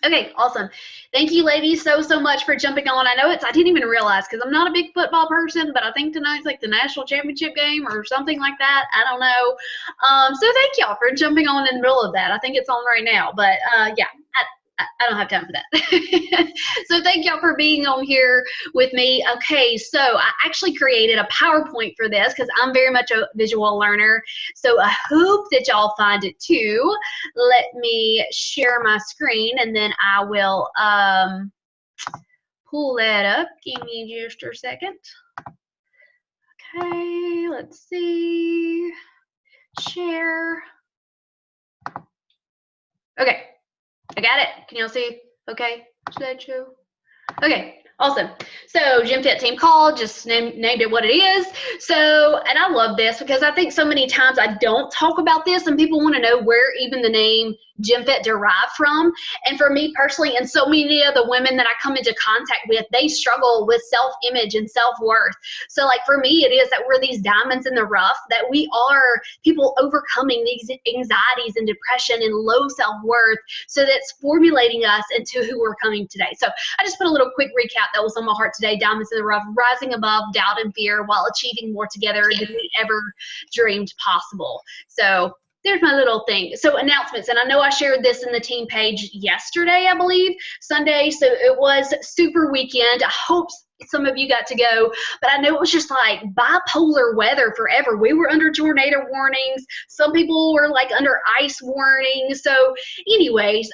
Okay, awesome. Thank you, ladies, so much for jumping on. I know I didn't even realize because I'm not a big football person, but I think tonight's like the national championship game or something like that. I don't know. So thank y'all for jumping on in the middle of that. I think it's on right now, but yeah, I don't have time for that. So thank y'all for being on here with me. Okay, so I actually created a PowerPoint for this because I'm very much a visual learner. So I hope that y'all find it too. Let me share my screen and then I will pull that up. Give me just a second. Okay, let's see. Share. Okay, I got it. Can y'all see? Okay, slideshow. Okay, awesome. So GemFit team call, just named it what it is. So, and I love this because I think so many times I don't talk about this and people want to know where even the name GemFit derived from. And for me personally, and so many of the women that I come into contact with, they struggle with self-image and self-worth. So like for me, it is that we're these diamonds in the rough, that we are people overcoming these anxieties and depression and low self-worth. So that's formulating us into who we're coming today. So I just put a little quick recap that was on my heart today. Diamonds in the rough, rising above doubt and fear while achieving more together than we ever dreamed possible. So there's my little thing. So announcements, and I know I shared this in the team page yesterday, I believe, Sunday. So it was super weekend. I hope some of you got to go, but I know it was just like bipolar weather forever. We were under tornado warnings. Some people were like under ice warnings. So anyways,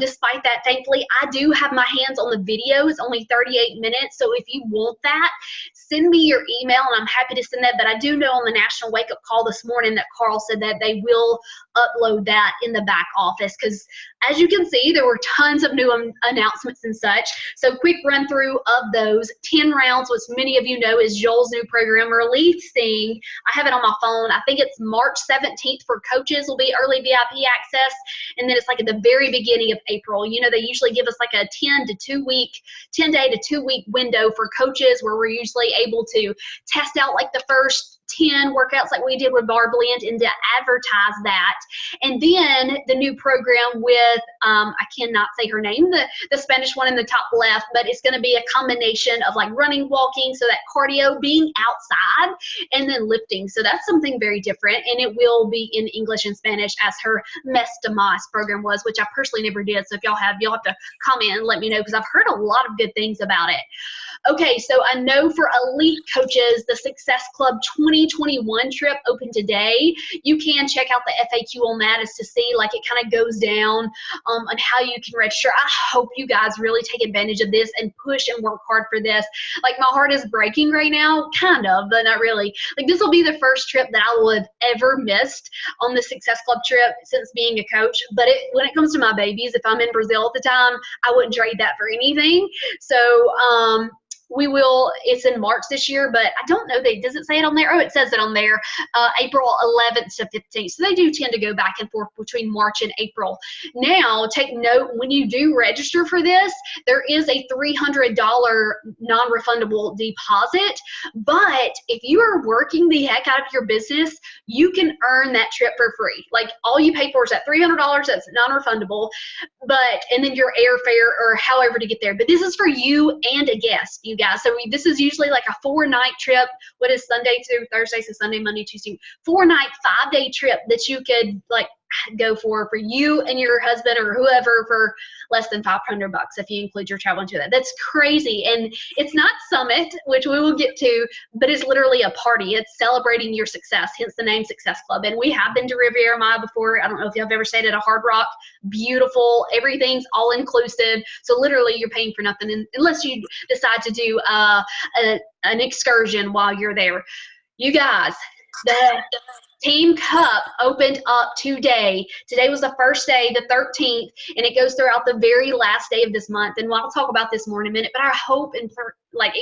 despite that, thankfully, I do have my hands on the video. It's only 38 minutes. So if you want that, send me your email and I'm happy to send that. But I do know on the National Wake Up Call this morning that Carl said that they will upload that in the back office, because as you can see, there were tons of new announcements and such. So quick run through of those. 10 rounds, which many of you know is Joel's new program, releasing. I have it on my phone. I think it's March 17th for coaches will be early VIP access. And then it's like at the very beginning of April. You know, they usually give us like a 10 day to 2 week window for coaches where we're usually able to test out like the first 10 workouts like we did with Bar Blend and to advertise that. And then the new program with, I cannot say her name, the Spanish one in the top left, but it's going to be a combination of like running, walking, so that cardio, being outside, and then lifting. So that's something very different, and it will be in English and Spanish as her Mes de Mas program was, which I personally never did. So if y'all have to comment and let me know, because I've heard a lot of good things about it. Okay, so I know for elite coaches, the Success Club 2021 trip opened today. You can check out the FAQ on that as to see, like, it kind of goes down on how you can register. I hope you guys really take advantage of this and push and work hard for this. Like, my heart is breaking right now, kind of, but not really. Like, this will be the first trip that I would have ever missed on the Success Club trip since being a coach. But when it comes to my babies, if I'm in Brazil at the time, I wouldn't trade that for anything. So, it's in March this year, but I don't know, does it say it on there? Oh, it says it on there, April 11th to 15th. So they do tend to go back and forth between March and April. Now, take note, when you do register for this, there is a $300 non-refundable deposit, but if you are working the heck out of your business, you can earn that trip for free. Like, all you pay for is that $300, that's non-refundable, and then your airfare or however to get there. But this is for you and a guest, you guys. So this is usually like a 4-night trip. What is Sunday through Thursday? So Sunday, Monday, Tuesday, 4-night, 5-day trip that you could like go for you and your husband or whoever for less than $500 if you include your travel into that. That's crazy. And it's not Summit, which we will get to, but it's literally a party. It's celebrating your success, hence the name Success Club. And we have been to Riviera Maya before. I don't know if you've ever stayed at a Hard Rock. Beautiful. Everything's all inclusive. So literally you're paying for nothing unless you decide to do an excursion while you're there. You guys, the Team Cup opened up today. Today was the first day, the 13th, and it goes throughout the very last day of this month. And I'll talk about this more in a minute, but I hope and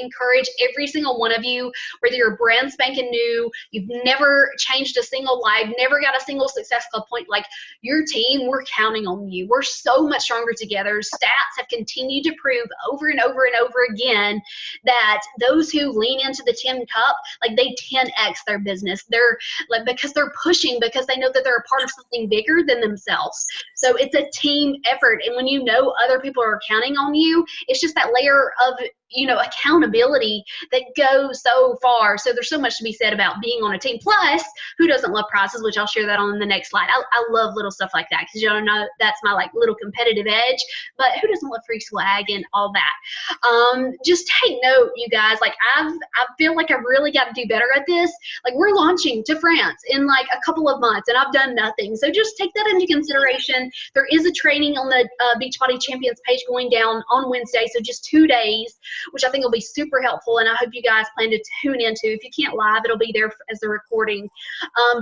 encourage every single one of you, whether you're brand spanking new, you've never changed a single life, never got a single Success Club point, like your team, we're counting on you. We're so much stronger together. Stats have continued to prove over and over and over again that those who lean into the Team Cup, like they 10x their business. They're like, because because they're pushing, because they know that they're a part of something bigger than themselves. So it's a team effort. And when you know other people are counting on you, it's just that layer of, you know, accountability that goes so far. So there's so much to be said about being on a team. Plus, who doesn't love prizes, which I'll share that on the next slide. I love little stuff like that, because you don't know, that's my like little competitive edge. But who doesn't love free swag and all that? Just take note, you guys. Like I feel like I've really got to do better at this. Like we're launching to France in like a couple of months, and I've done nothing. So just take that into consideration. There is a training on the Beachbody Champions page going down on Wednesday, so just 2 days, which I think will be super helpful, and I hope you guys plan to tune into. If you can't live, it'll be there as a recording.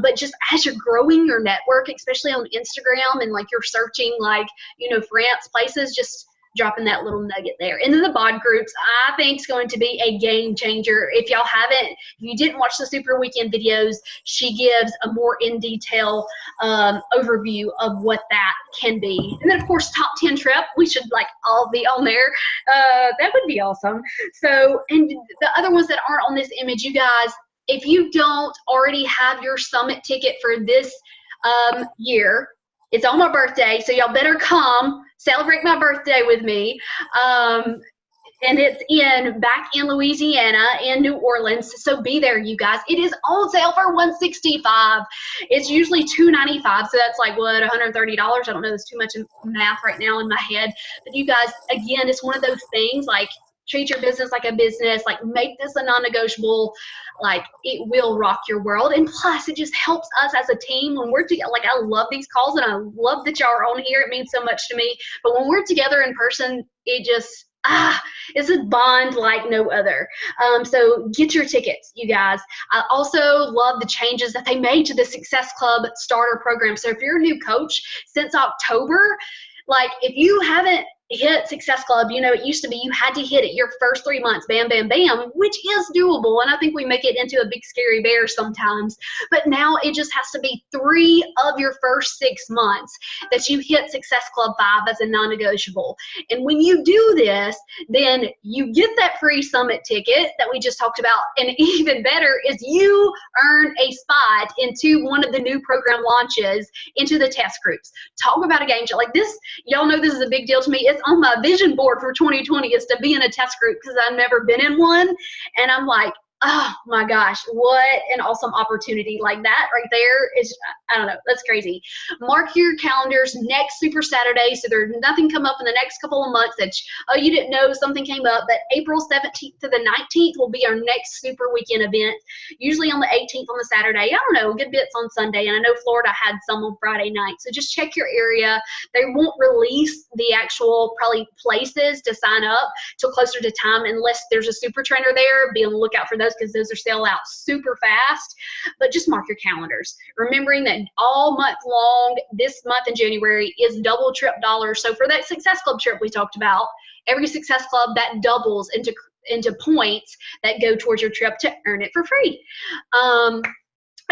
But just as you're growing your network, especially on Instagram, and like you're searching like, you know, France places, just dropping that little nugget there. And then the bod groups, I think is going to be a game changer. If y'all haven't, if you didn't watch the Super Weekend videos, she gives a more in detail overview of what that can be. And then of course, top 10 trip, we should like all be on there. That would be awesome. So, and the other ones that aren't on this image, you guys, if you don't already have your summit ticket for this year, it's on my birthday, so y'all better come celebrate my birthday with me. And it's back in Louisiana and New Orleans, so be there, you guys. It is on sale for $165. It's usually $295, so that's like what, $130? I don't know, there's too much math right now in my head. But you guys, again, it's one of those things like, treat your business like a business, like make this a non-negotiable, like it will rock your world. And plus it just helps us as a team when we're together. Like I love these calls and I love that y'all are on here. It means so much to me. But when we're together in person, it just, it's a bond like no other. So get your tickets, you guys. I also love the changes that they made to the Success Club starter program. So if you're a new coach since October, like if you haven't hit Success Club, you know, it used to be you had to hit it your first 3 months, bam, bam, bam, which is doable. And I think we make it into a big scary bear sometimes. But now it just has to be 3 of your first 6 months that you hit Success Club 5 as a non-negotiable. And when you do this, then you get that free summit ticket that we just talked about. And even better is you earn a spot into one of the new program launches into the test groups. Talk about a game show. Like this, y'all know this is a big deal to me. It's on my vision board for 2020 is to be in a test group, because I've never been in one. And I'm like, oh my gosh, what an awesome opportunity. Like that right there is, I don't know, that's crazy. Mark your calendars next Super Saturday, so there's nothing come up in the next couple of months that, oh, you didn't know something came up, but April 17th to the 19th will be our next Super Weekend event, usually on the 18th on the Saturday. I don't know, good bits on Sunday, and I know Florida had some on Friday night, so just check your area. They won't release the actual probably places to sign up till closer to time unless there's a super trainer there. Be on the lookout for those, because those are sell out super fast. But just mark your calendars, remembering that all month long, this month in January is double trip dollars. So for that Success Club trip we talked about, every Success Club that doubles into points that go towards your trip to earn it for free.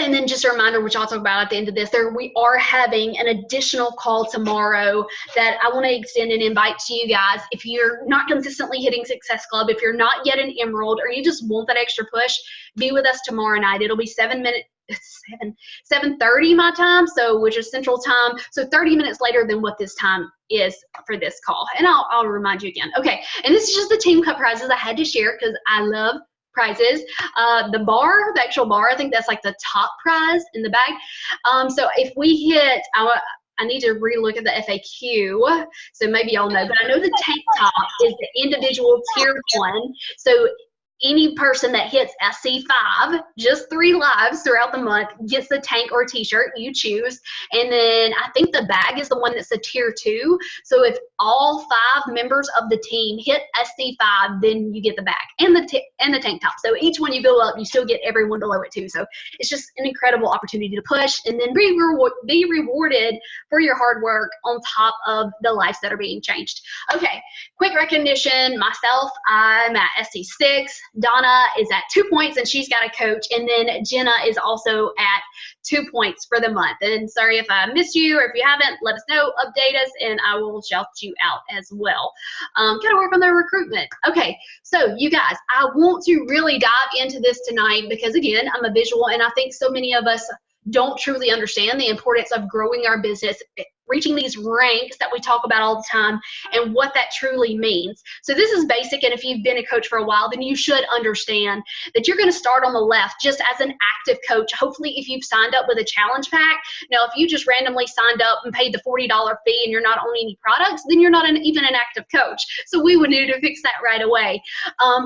And then just a reminder, which I'll talk about at the end of this, we are having an additional call tomorrow that I want to extend an invite to you guys. If you're not consistently hitting Success Club, if you're not yet an Emerald, or you just want that extra push, be with us tomorrow night. It'll be 7:30 my time, so which is Central Time, so 30 minutes later than what this time is for this call. And I'll remind you again. Okay, and this is just the Team Cup prizes I had to share because I love prizes. The bar, the actual bar, I think that's like the top prize in the bag. So if we hit, I need to relook at the FAQ, so maybe y'all know, but I know the tank top is the individual tier 1. So any person that hits SC5, just 3 lives throughout the month, gets the tank or t-shirt, you choose. And then I think the bag is the one that's a tier 2. So if all 5 members of the team hit SC5, then you get the bag and the tank top. So each one you go up, you still get everyone below it too. So it's just an incredible opportunity to push and then be rewarded for your hard work on top of the lives that are being changed. Okay, quick recognition. Myself, I'm at SC6. Donna is at 2 points and she's got a coach, and then Jenna is also at 2 points for the month. And sorry if I missed you, or if you haven't, let us know, update us, and I will shout you out as well. Gotta work on their recruitment. Okay, so you guys, I want to really dive into this tonight because again, I'm a visual, and I think so many of us don't truly understand the importance of growing our business, reaching these ranks that we talk about all the time, and what that truly means. So this is basic, and if you've been a coach for a while, then you should understand that you're going to start on the left just as an active coach. Hopefully, if you've signed up with a challenge pack, now if you just randomly signed up and paid the $40 fee and you're not owning any products, then you're not even an active coach. So we would need to fix that right away.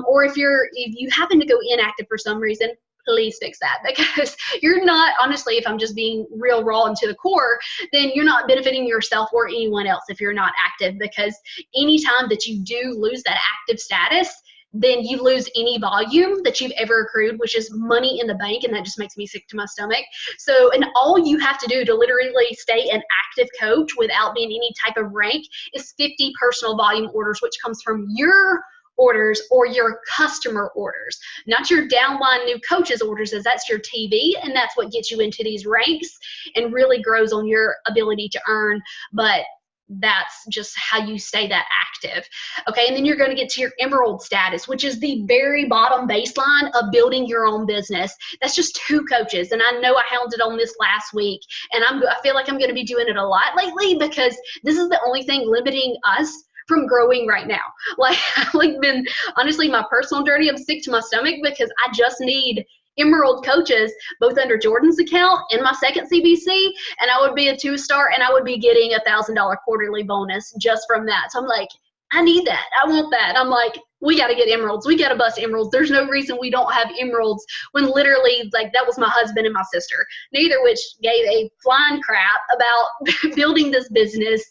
Or if you happen to go inactive for some reason, please fix that, because you're not, honestly, if I'm just being real raw and to the core, then you're not benefiting yourself or anyone else if you're not active, because anytime that you do lose that active status, then you lose any volume that you've ever accrued, which is money in the bank, and that just makes me sick to my stomach. So, and all you have to do to literally stay an active coach without being any type of rank is 50 personal volume orders, which comes from your orders or your customer orders, not your downline new coaches orders, as that's your TV, and that's what gets you into these ranks and really grows on your ability to earn. But that's just how you stay that active. Okay, and then you're going to get to your emerald status, which is the very bottom baseline of building your own business. That's just 2 coaches, and I know I hounded on this last week, and I feel like I'm going to be doing it a lot lately, because this is the only thing limiting us from growing right now. Like, been, honestly, my personal journey, I'm sick to my stomach, because I just need emerald coaches both under Jordan's account and my second CBC, and I would be a 2-star, and I would be getting $1,000 quarterly bonus just from that. So I'm like, I need that. I want that. I'm like, we got to get emeralds. We got to bust emeralds. There's no reason we don't have emeralds, when literally, like, that was my husband and my sister, neither which gave a flying crap about building this business,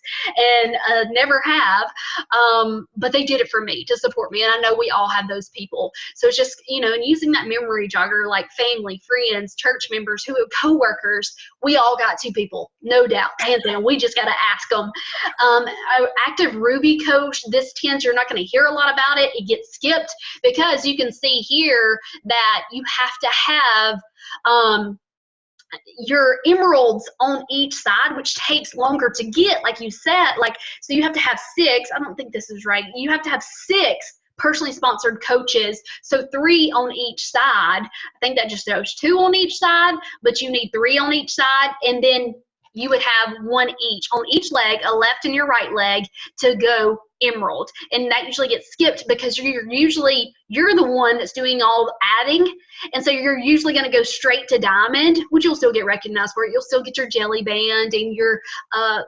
and never have. But they did it for me, to support me. And I know we all have those people. So it's just, and using that memory jogger, like family, friends, church members, coworkers, we all got 2 people, no doubt, hands down. We just got to ask them. Active Ruby coach, this tends, you're not going to hear a lot about it. It gets skipped, because you can see here that you have to have your emeralds on each side, which takes longer to get, like you said. Like, so you have to have 6, I don't think this is right, you have to have 6 personally sponsored coaches, so 3 on each side. I think that just shows 2 on each side, but you need 3 on each side, and then you would have 1 each on each leg, a left and your right leg, to go emerald. And that usually gets skipped, because you're the one that's doing all the adding, and so you're usually going to go straight to diamond, which you'll still get recognized for it. You'll still get your jelly band and your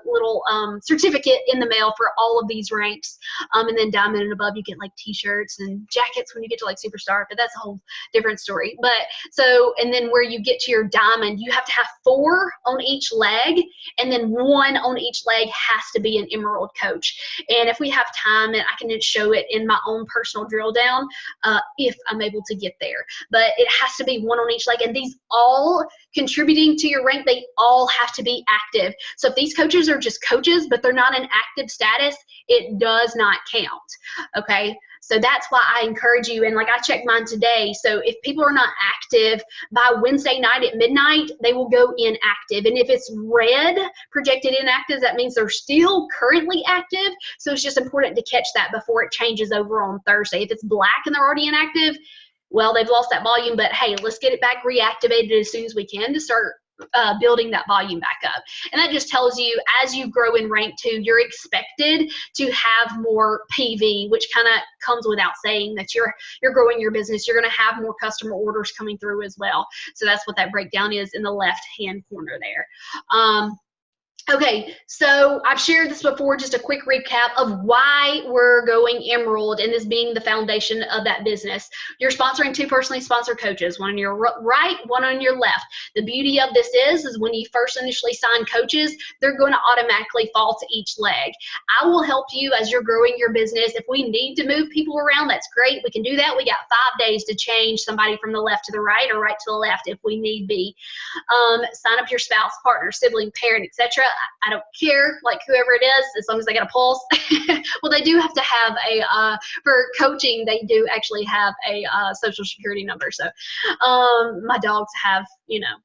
little certificate in the mail for all of these ranks, and then diamond and above you get like t-shirts and jackets when you get to like superstar, but that's a whole different story. But so, and then where you get to your diamond, you have to have 4 on each leg, and then 1 on each leg has to be an emerald coach. And if we have time, and I can show it in my own personal drill down, if I'm able to get there, but it has to be 1 on each leg, and these all contributing to your rank, they all have to be active. So if these coaches are just coaches, but they're not in active status, it does not count. Okay, so that's why I encourage you, and like I checked mine today, so if people are not active by Wednesday night at midnight, they will go inactive. And if it's red projected inactive, that means they're still currently active. So it's just important to catch that before it changes over on Thursday. If it's black and they're already inactive, well, they've lost that volume, but hey, let's get it back reactivated as soon as we can to start building that volume back up. And that just tells you, as you grow in rank 2, you're expected to have more PV, which kind of comes without saying that you're growing your business. You're going to have more customer orders coming through as well. So that's what that breakdown is in the left hand corner there. Okay, so I've shared this before, just a quick recap of why we're going emerald, and this being the foundation of that business. You're sponsoring 2 personally sponsored coaches, 1 on your right, 1 on your left. The beauty of this is when you first initially sign coaches, they're going to automatically fall to each leg. I will help you as you're growing your business. If we need to move people around, that's great. We can do that. We got 5 days to change somebody from the left to the right or right to the left if we need be. Sign up your spouse, partner, sibling, parent, etc. I don't care, like whoever it is, as long as they got a pulse. Well, they do have to have a, for coaching, they do actually have a social security number. So my dogs have,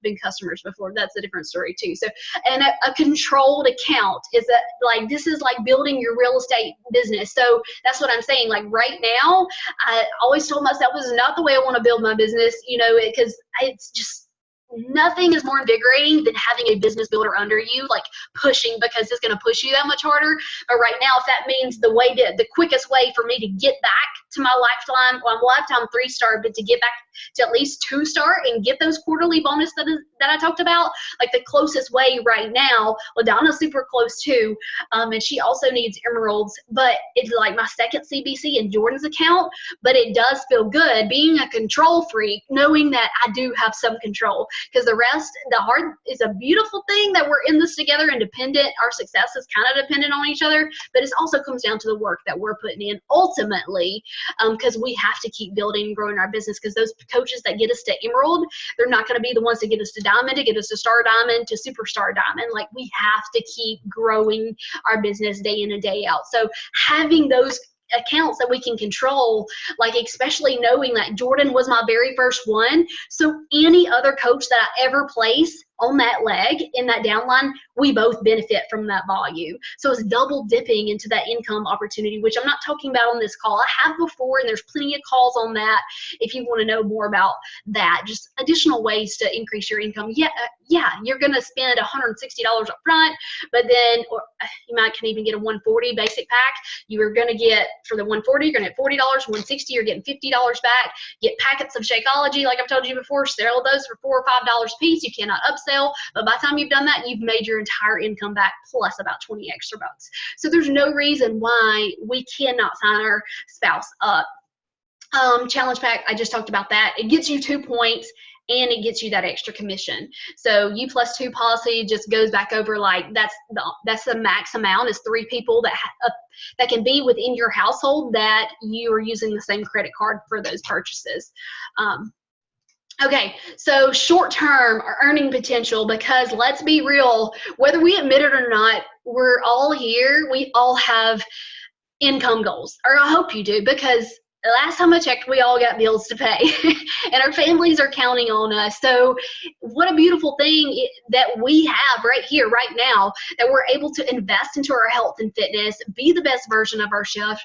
been customers before. That's a different story too. So, and a controlled account is that, like, this is like building your real estate business. So that's what I'm saying. Like right now, I always told myself this is not the way I want to build my business, because it's just, nothing is more invigorating than having a business builder under you, like pushing, because it's going to push you that much harder. But right now, if that means the quickest way for me to get back to my lifetime 3-star, but to get back to at least 2-star and get those quarterly bonus that I talked about, like the closest way right now, LaDonna's super close too, and she also needs emeralds, but it's like my second CBC in Jordan's account. But it does feel good being a control freak, knowing that I do have some control, because the heart is a beautiful thing that we're in this together, independent. Our success is kind of dependent on each other, but it also comes down to the work that we're putting in ultimately, because we have to keep building and growing our business, because those coaches that get us to emerald, they're not going to be the ones to get us to diamond, to get us to star diamond, to superstar diamond. Like, we have to keep growing our business day in and day out. So having those accounts that we can control, like especially knowing that Jordan was my very first one, so any other coach that I ever place on that leg in that downline, we both benefit from that volume. So it's double dipping into that income opportunity, which I'm not talking about on this call. I have before, and there's plenty of calls on that if you want to know more about that, just additional ways to increase your income. Yeah, you're going to spend $160 up front, but then you can even get a $140 basic pack. You are going to get, for the $140, you're going to get $40, $160, you're getting $50 back. Get packets of Shakeology, like I've told you before, sell those for $4 or $5 a piece. You cannot upsell, but by the time you've done that, you've made your entire income back plus about 20 extra bucks. So there's no reason why we cannot sign our spouse up. Challenge pack, I just talked about that. It gets you 2 points, and it gets you that extra commission. So U+2 policy just goes back over, like, that's the max amount, is 3 people that can be within your household that you are using the same credit card for those purchases. Okay, so short-term earning potential, because let's be real, whether we admit it or not, we're all here. We all have income goals, or I hope you do, because the last time I checked, we all got bills to pay and our families are counting on us. So what a beautiful thing that we have right here, right now, that we're able to invest into our health and fitness, be the best version of ourselves,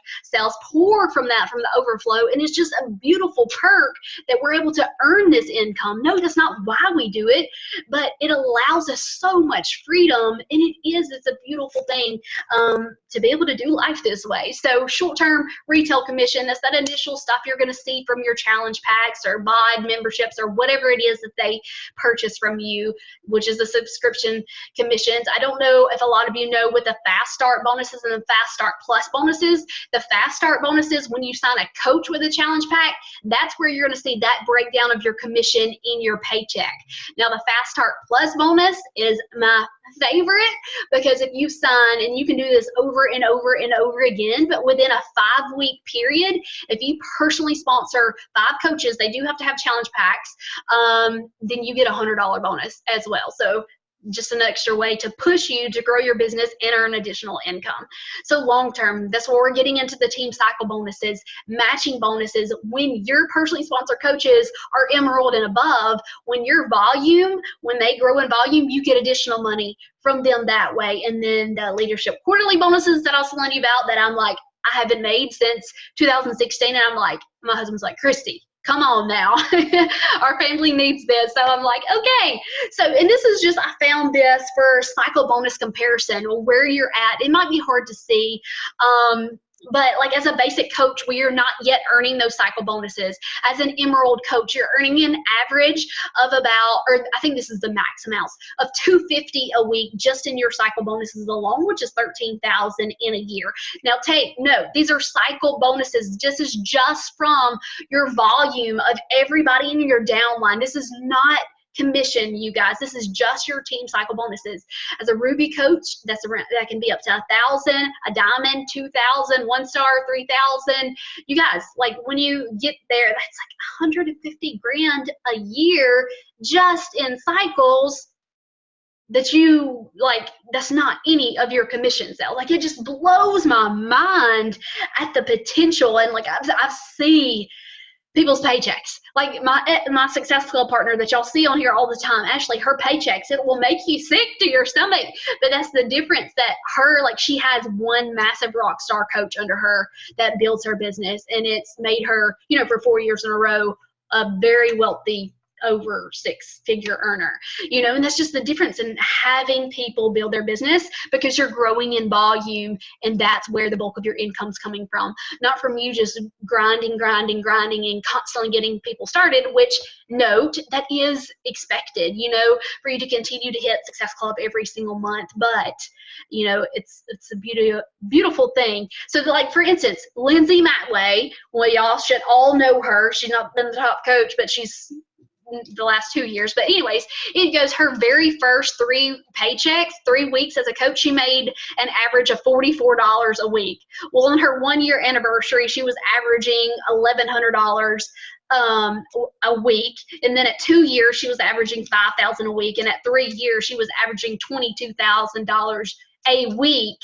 pour from the overflow. And it's just a beautiful perk that we're able to earn this income. No, that's not why we do it, but it allows us so much freedom. And it's a beautiful thing to be able to do life this way. So short-term retail commission, that's that initial stuff you're going to see from your challenge packs or mod memberships or whatever it is that they purchase from you, which is the subscription commissions. I don't know if a lot of you know with the Fast Start bonuses and the Fast Start Plus bonuses. The Fast Start bonuses, when you sign a coach with a challenge pack, that's where you're going to see that breakdown of your commission in your paycheck. Now, the Fast Start Plus bonus is my favorite, because if you sign, and you can do this over and over and over again, but within a 5-week period, if you personally sponsor 5 coaches, they do have to have challenge packs, then you get a $100 bonus as well. So just an extra way to push you to grow your business and earn additional income. So long term, that's where we're getting into the team cycle bonuses, matching bonuses. When your personally sponsored coaches are emerald and above, when they grow in volume, you get additional money from them that way. And then the leadership quarterly bonuses that I was telling you about, that I'm like, I haven't made since 2016. And I'm like, my husband's like, Christy, come on now. Our family needs this. So I'm like, okay. So, and this is just, I found this for cycle bonus comparison, or where you're at. It might be hard to see. But like, as a basic coach, we are not yet earning those cycle bonuses. As an emerald coach, you're earning an average of about, or I think this is the max amounts, of $250 a week just in your cycle bonuses alone, which is $13,000 in a year. Now take note, these are cycle bonuses. This is just from your volume of everybody in your downline. This is not commission, you guys. This is just your team cycle bonuses. As a Ruby coach, that can be up to 1,000, a diamond, 2,000, 1-star, 3,000. You guys, like, when you get there, that's like 150 grand a year just in cycles. That's not any of your commission sales. Like, it just blows my mind at the potential. And like, I've seen people's paychecks. Like my Success Club partner that y'all see on here all the time, Ashley, her paychecks, it will make you sick to your stomach. But that's the difference, that she has one massive rock star coach under her that builds her business, and it's made her, for 4 years in a row, a very wealthy over six-figure earner, you know, and that's just the difference in having people build their business, because you're growing in volume, and that's where the bulk of your income's coming from, not from you just grinding and constantly getting people started, which, note, that is expected, you know, for you to continue to hit Success Club every single month. But, you know, it's a beautiful thing. So, like, for instance, Lindsay Matway, well, y'all should all know her. She's not been the top coach, but she's the last 2 years. But anyways, it goes, her very first 3 paychecks, 3 weeks as a coach, she made an average of $44 a week. Well, on her 1-year anniversary, she was averaging $1,100 a week. And then at 2 years, she was averaging $5,000 a week. And at 3 years, she was averaging $22,000 a week,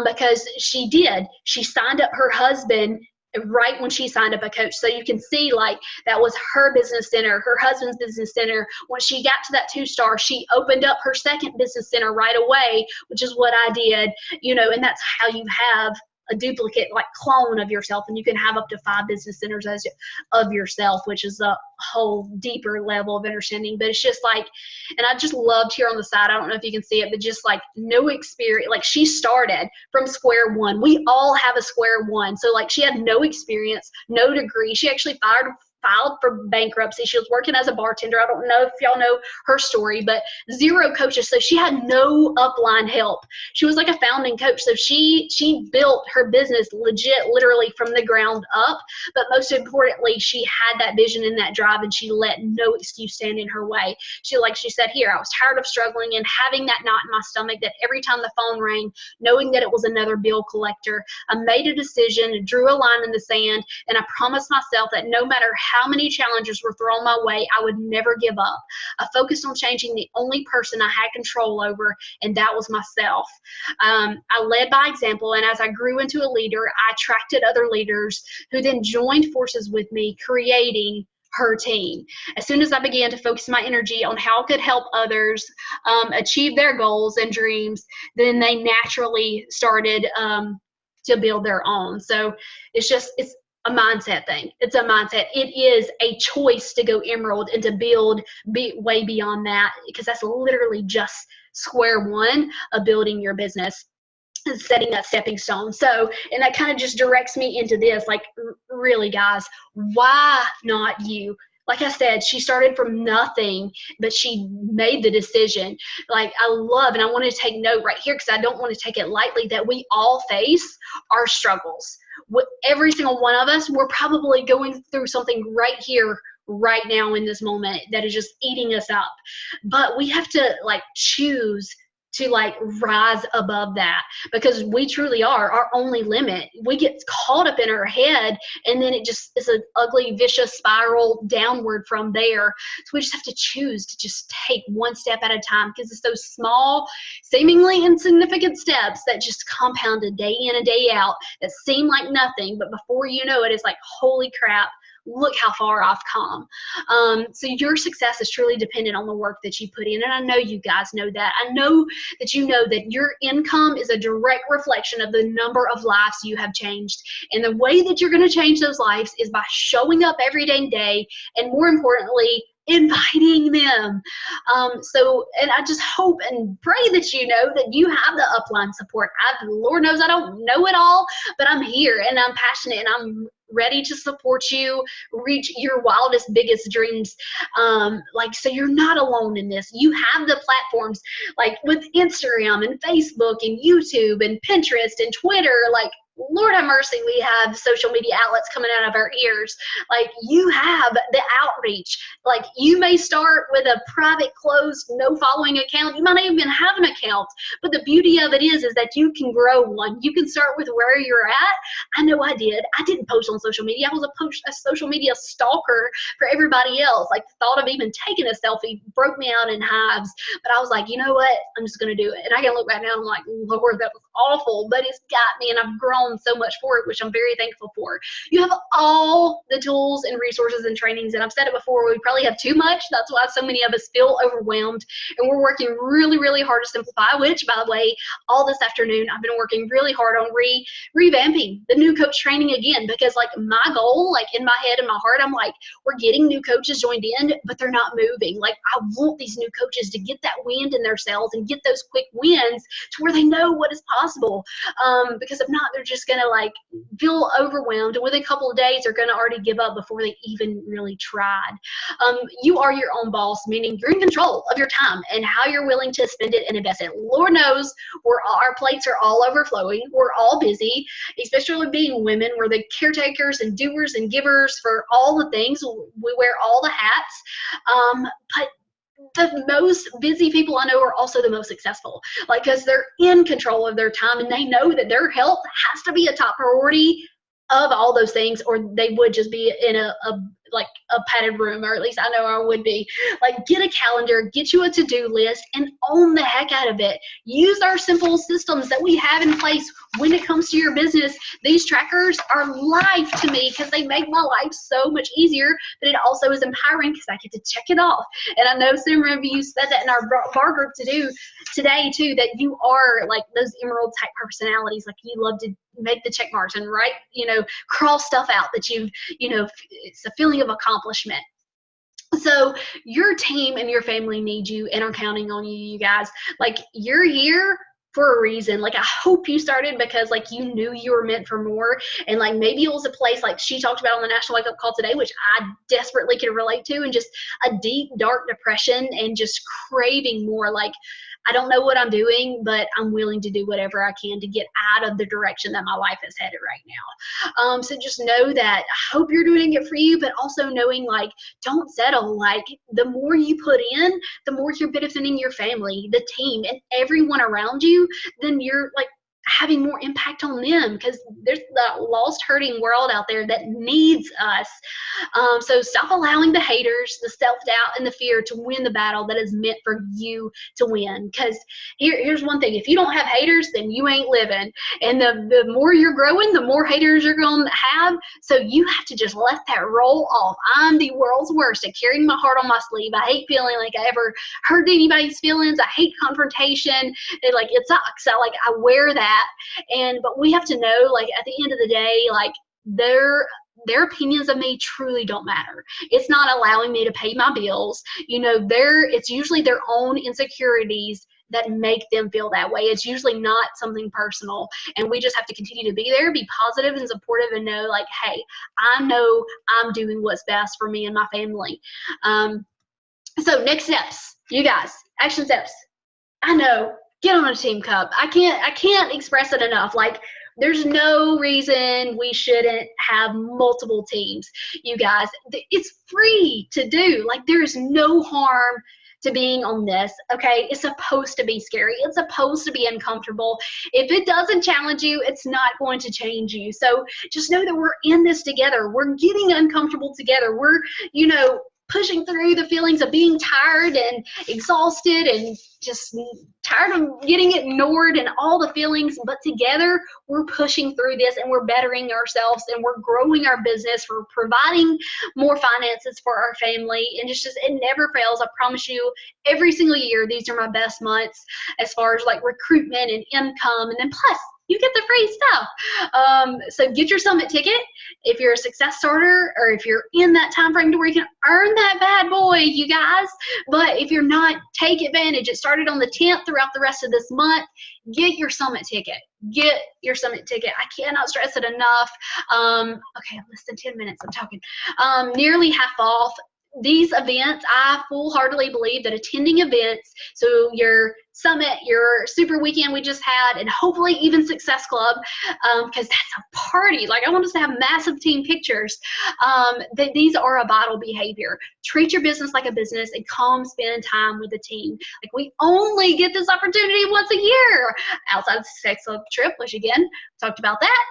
because she signed up her husband right when she signed up a coach. So you can see, like, that was her business center, her husband's business center. When she got to that 2-star, she opened up her second business center right away, which is what I did, you know, and that's how you have a duplicate, like, clone of yourself, and you can have up to 5 business centers of yourself, which is a whole deeper level of understanding. But it's just like, and I just loved here on the side, I don't know if you can see it, but just like, no experience, like, she started from square one. We all have a square one. So, like, she had no experience, no degree. She actually filed for bankruptcy. She was working as a bartender. I don't know if y'all know her story, but 0 coaches. So she had no upline help. She was like a founding coach. So she built her business legit, literally from the ground up. But most importantly, she had that vision and that drive, and she let no excuse stand in her way. She said here, I was tired of struggling and having that knot in my stomach that every time the phone rang, knowing that it was another bill collector. I made a decision, drew a line in the sand, and I promised myself that no matter how many challenges were thrown my way, I would never give up. I focused on changing the only person I had control over, and that was myself. I led by example, and as I grew into a leader, I attracted other leaders who then joined forces with me, creating her team. As soon as I began to focus my energy on how I could help others achieve their goals and dreams, then they naturally started to build their own. So it's a mindset thing. It's a mindset. It is a choice to go emerald and to build way beyond that, because that's literally just square one of building your business, setting that stepping stone. So, and that kind of just directs me into this, like, really, guys, why not you? Like I said, she started from nothing, but she made the decision. Like, I love, and I want to take note right here, because I don't want to take it lightly, that we all face our struggles. Every single one of us, we're probably going through something right here, right now in this moment, that is just eating us up. But we have to, like, choose to, like, rise above that, because we truly are our only limit. We get caught up in our head, and then it just is an ugly, vicious spiral downward from there. So we just have to choose to just take one step at a time, because it's those small, seemingly insignificant steps that just compounded day in and day out, that seem like nothing, but before you know it, it's like, holy crap, look how far I've come. So your success is truly dependent on the work that you put in. And I know you guys know that. I know that you know that your income is a direct reflection of the number of lives you have changed. And the way that you're going to change those lives is by showing up every dang day, and more importantly, inviting them. And I just hope and pray that you know that you have the upline support. Lord knows I don't know it all, but I'm here, and I'm passionate, and I'm ready to support you reach your wildest, biggest dreams. So you're not alone in this. You have the platforms, like with Instagram and Facebook and YouTube and Pinterest and Twitter. Like, Lord have mercy, we have social media outlets coming out of our ears. Like, you have the outreach. Like, you may start with a private, closed, no following account. You might not even have an account, but the beauty of it is that you can grow one. You can start with where you're at. I know I did. I didn't post on social media. I was a social media stalker for everybody else. Like, the thought of even taking a selfie broke me out in hives. But I was like, you know what? I'm just going to do it. And I can look back now and I'm like, Lord, that was awful, but it's got me and I've grown so much for it, which I'm very thankful for. You have all the tools and resources and trainings, and I've said it before, we probably have too much. That's why so many of us feel overwhelmed, and we're working really, really hard to simplify, which, by the way, all this afternoon, I've been working really hard on revamping the new coach training again, because like my goal, like in my head and my heart, I'm like, we're getting new coaches joined in, but they're not moving. Like, I want these new coaches to get that wind in their sails and get those quick wins to where they know what is possible. Because if not, they're just gonna like feel overwhelmed, and within a couple of days, they're gonna already give up before they even really tried. You are your own boss, meaning you're in control of your time and how you're willing to spend it and invest it. Lord knows our plates are all overflowing. We're all busy, especially being women. We're the caretakers and doers and givers for all the things. We wear all the hats. But the most busy people I know are also the most successful, like, because they're in control of their time and they know that their health has to be a top priority of all those things, or they would just be in a padded room, or at least I know I would be. Like, get a calendar, get you a to-do list, and own the heck out of it. Use our simple systems that we have in place when it comes to your business. These trackers are life to me because they make my life so much easier, but it also is empowering because I get to check it off. And I know some of you said that in our bar group today too, that you are like those emerald type personalities. Like, you love to make the check marks and write, cross stuff out that it's a feeling of accomplishment. So your team and your family need you and are counting on you, you guys. Like, you're here for a reason. Like, I hope you started because like you knew you were meant for more, and like maybe it was a place like she talked about on the National Wake Up Call today, which I desperately can relate to, and just a deep dark depression and just craving more. Like, I don't know what I'm doing, but I'm willing to do whatever I can to get out of the direction that my life is headed right now. So just know that I hope you're doing it for you, but also knowing, like, don't settle. Like, the more you put in, the more you're benefiting your family, the team, and everyone around you, then you're like having more impact on them, because there's that lost, hurting world out there that needs us. So stop allowing the haters, the self-doubt, and the fear to win the battle that is meant for you to win. Because here's one thing: if you don't have haters, then you ain't living. And the more you're growing, the more haters you're going to have. So you have to just let that roll off. I'm the world's worst at carrying my heart on my sleeve. I hate feeling like I ever hurt anybody's feelings. I hate confrontation. It sucks. I wear that. But we have to know, like, at the end of the day, like, their opinions of me truly don't matter. It's not allowing me to pay my bills. It's usually their own insecurities that make them feel that way. It's usually not something personal. And we just have to continue to be there, be positive and supportive, and know, like, hey, I know I'm doing what's best for me and my family. So next steps, you guys, action steps. I know, get on a team cup. I can't express it enough. Like, there's no reason we shouldn't have multiple teams, you guys. It's free to do. Like, there's no harm to being on this, okay? It's supposed to be scary. It's supposed to be uncomfortable. If it doesn't challenge you, it's not going to change you. So just know that we're in this together. We're getting uncomfortable together. We're, pushing through the feelings of being tired and exhausted and just tired of getting ignored and all the feelings, but together we're pushing through this and we're bettering ourselves and we're growing our business. We're providing more finances for our family, and it never fails. I promise you, every single year these are my best months as far as like recruitment and income, and then plus you get the free stuff. So get your summit ticket if you're a success starter, or if you're in that time frame to where you can earn that bad boy, you guys. But if you're not, take advantage. It started on the 10th throughout the rest of this month. Get your summit ticket. Get your summit ticket. I cannot stress it enough. Okay, less than 10 minutes I'm talking. Nearly half off. These events, I full-heartedly believe that attending events, so your summit, your super weekend we just had, and hopefully even Success Club, because that's a party. Like, I want us to have massive team pictures. These are a vital behavior. Treat your business like a business and come spend time with the team. Like, we only get this opportunity once a year outside the Success Club trip, which again, talked about that.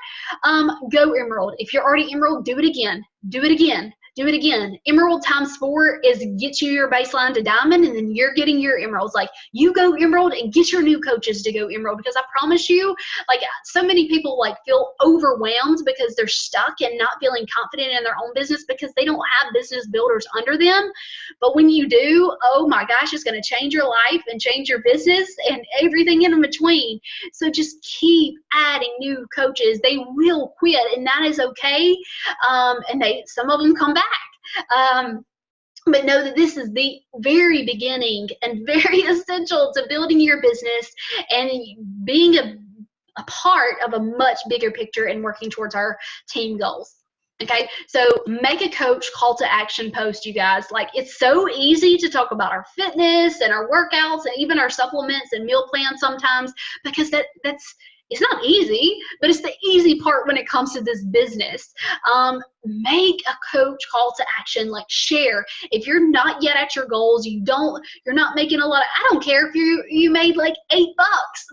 Go Emerald. If you're already Emerald, do it again. Do it again. do it again. Emerald times 4 is get you your baseline to diamond, and then you're getting your emeralds. Like, you go emerald and get your new coaches to go emerald, because I promise you, like, so many people like feel overwhelmed because they're stuck and not feeling confident in their own business because they don't have business builders under them. But when you do, oh my gosh, it's going to change your life and change your business and everything in between. So just keep adding new coaches. They will quit, and that is okay. And some of them come back. But know that this is the very beginning and very essential to building your business and being a part of a much bigger picture and working towards our team goals. Okay, so make a coach call to action post, you guys. Like, it's so easy to talk about our fitness and our workouts and even our supplements and meal plans sometimes, because it's not easy, but it's the easy part when it comes to this business. Make a coach call to action, like share. If you're not yet at your goals, you're not making a lot of, I don't care if you made like $8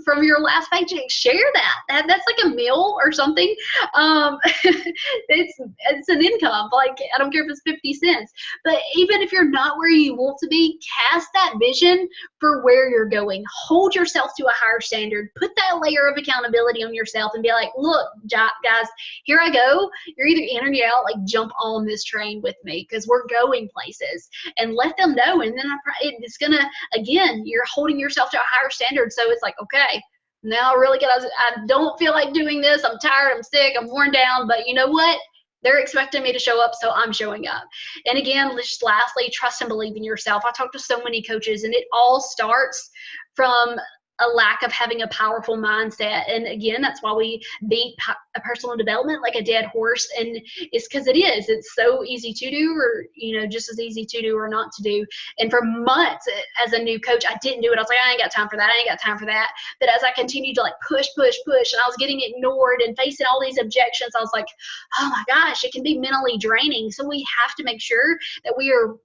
from your last paycheck, share that. That's like a meal or something. It's an income. Like, I don't care if it's 50 cents, but even if you're not where you want to be, cast that vision for where you're going. Hold yourself to a higher standard. Put that layer of accountability on yourself and be like, look, guys, here I go. You're either in or you're out. Like, jump on this train with me, because we're going places, and let them know. And then it's gonna, again, you're holding yourself to a higher standard. So it's like, okay, now I don't feel like doing this. I'm tired, I'm sick, I'm worn down, but you know what? They're expecting me to show up, so I'm showing up. And again, just lastly, trust and believe in yourself. I talk to so many coaches, and it all starts from a lack of having a powerful mindset. And again, that's why we beat a personal development like a dead horse. And it's because it's so easy to do, or, just as easy to do or not to do. And for months as a new coach, I didn't do it. I was like, I ain't got time for that. I ain't got time for that. But as I continued to like push, and I was getting ignored and facing all these objections, I was like, oh my gosh, it can be mentally draining. So we have to make sure that we are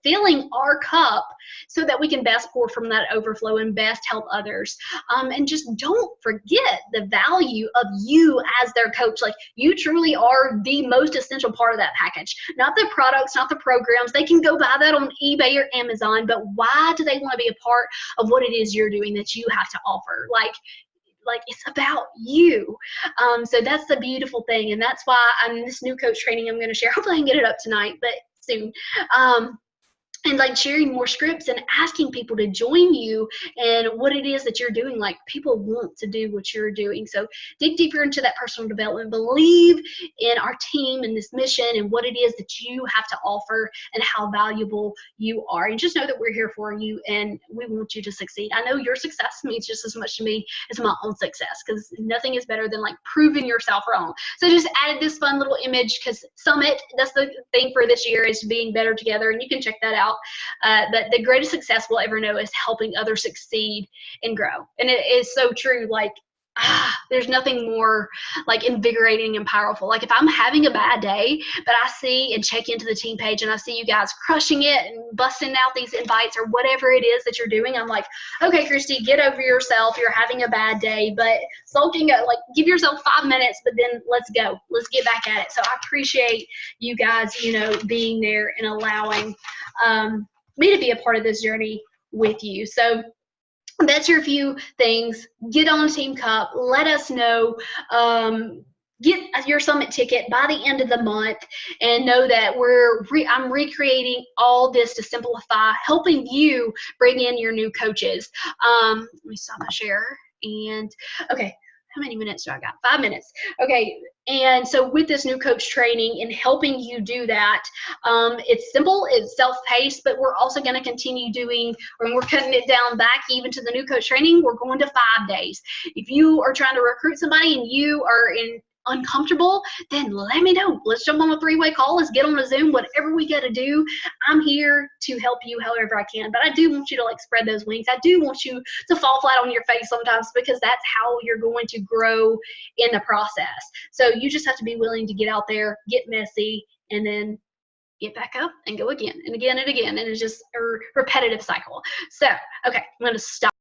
filling our cup so that we can best pour from that overflow and best help others. And just don't forget the value of you as their coach. Like, you truly are the most essential part of that package. Not the products, not the programs. They can go buy that on eBay or Amazon, but why do they want to be a part of what it is you're doing that you have to offer? Like it's about you. So that's the beautiful thing. And that's why this new coach training I'm going to share. Hopefully I can get it up tonight, but soon. And like sharing more scripts and asking people to join you and what it is that you're doing. Like, people want to do what you're doing. So dig deeper into that personal development. Believe in our team and this mission and what it is that you have to offer and how valuable you are. And just know that we're here for you and we want you to succeed. I know your success means just as much to me as my own success, because nothing is better than like proving yourself wrong. So just added this fun little image because Summit, that's the thing for this year, is being better together, and you can check that out. But the greatest success we'll ever know is helping others succeed and grow. And it is so true. Like, there's nothing more like invigorating and powerful. Like, if I'm having a bad day, but I see and check into the team page and I see you guys crushing it and busting out these invites or whatever it is that you're doing, I'm like, okay, Christy, get over yourself. You're having a bad day, but sulking, like, give yourself 5 minutes, but then let's go. Let's get back at it. So I appreciate you guys, being there and allowing me to be a part of this journey with you. So that's your few things. Get on Team Cup. Let us know. Get your summit ticket by the end of the month, and know that I'm recreating all this to simplify, helping you bring in your new coaches. Let me stop my share. And okay, how many minutes do I got? 5 minutes. Okay. And so with this new coach training and helping you do that, it's simple, it's self-paced, but we're also going to continue doing, when we're cutting it down back even to the new coach training, we're going to 5 days. If you are trying to recruit somebody and you are uncomfortable, then let me know. Let's jump on a 3-way call. Let's get on a Zoom, whatever we got to do. I'm here to help you however I can, but I do want you to like spread those wings. I do want you to fall flat on your face sometimes, because that's how you're going to grow in the process. So you just have to be willing to get out there, get messy, and then get back up and go again and again and again. And it's just a repetitive cycle. So, okay, I'm going to stop.